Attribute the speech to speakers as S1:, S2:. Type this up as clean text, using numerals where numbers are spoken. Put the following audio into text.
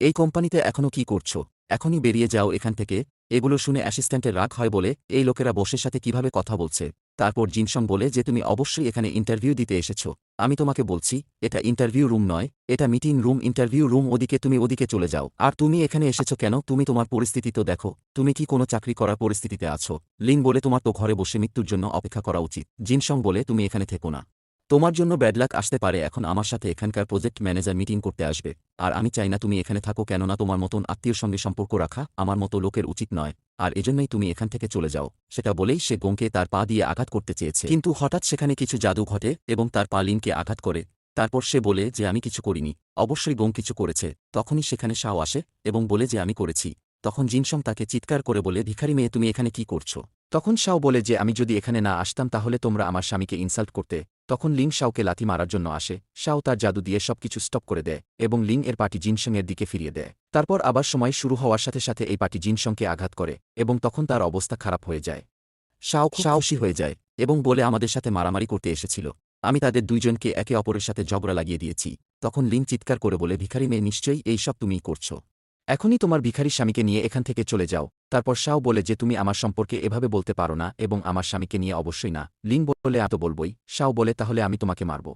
S1: এই কোম্পানিতে এখনো কি করছো? এখনই বেরিয়ে যাও এখান থেকে। এগুলো শুনে অ্যাসিস্ট্যান্টের রাগ হয় বলে, এই লোকেরা বসের সাথে কিভাবে কথা বলছে। তারপর জিনসং বলে যে তুমি অবশ্যই এখানে ইন্টারভিউ দিতে এসেছ। আমি তোমাকে বলছি, এটা ইন্টারভিউ রুম নয়, এটা মিটিং রুম। ইন্টারভিউ রুম ওদিকে, তুমি ওদিকে চলে যাও। আর তুমি এখানে এসেছ কেন? তুমি তোমার পরিস্থিতি তো দেখো, তুমি কি কোনো চাকরি করার পরিস্থিতিতে আছো? লিং বলে তোমার তো ঘরে বসে মৃত্যুর জন্য অপেক্ষা করা উচিত। জিনসং বলে তুমি এখানে থেকো না। তোমার জন্য ব্যাড লাক আসতে পারে। এখন আমার সাথে এখানকার প্রজেক্ট ম্যানেজার মিটিং করতে আসবে। আর আমি চাই না তুমি এখানে থাকো, কেননা তোমার মতন আত্মীয়র সঙ্গে সম্পর্ক রাখা আমার মতো লোকের উচিত নয়। আর এজন্যই তুমি এখান থেকে চলে যাও। সেটা বলেই সে গোংকে তার পা দিয়ে আঘাত করতে চেয়েছে, কিন্তু হঠাৎ সেখানে কিছু জাদু ঘটে এবং তার পা লিনকে আঘাত করে। তারপর সে বলে যে আমি কিছু করিনি, অবশ্যই গোং কিছু করেছে। তখনই সেখানে শাও আসে এবং বলে যে আমি করেছি। তখন জিনসং তাকে চিৎকার করে বলে, ভিখারি মেয়ে, তুমি এখানে কি করছো? তখন শাও বলে যে আমি যদি এখানে না আসতাম তাহলে তোমরা আমার স্বামীকে ইনসাল্ট করতে। তখন লিং শাওকে লাথি মারার জন্য আসে। শাও তার জাদু দিয়ে সবকিছু স্টপ করে দেয় এবং লিং এর পাটি জিনসংয়ের দিকে ফিরিয়ে দেয়। তারপর আবার সময় শুরু হওয়ার সাথে সাথে এই পাটি জিনসংকে আঘাত করে এবং তখন তার অবস্থা খারাপ হয়ে যায়। শাও খুব খুশি হয়ে যায় এবং বলে আমাদের সাথে মারামারি করতে এসেছিল। আমি তাদের দুইজনকে একে অপরের সাথে ঝগড়া লাগিয়ে দিয়েছি। তখন লিং চিৎকার করে বলে, ভিখারি মেয়ে, নিশ্চয়ই এই সব তুমিই করছো। এখনই তোমার ভিখারি স্বামীকে নিয়ে এখান থেকে চলে যাও। তারপর শাও বলে যে তুমি আমার সম্পর্কে এভাবে বলতে পারো না এবং আমার স্বামীকে নিয়ে অবশ্যই না। লিং বলে, তো বলবই। শাও বলে, তাহলে আমি তোমাকে মারব।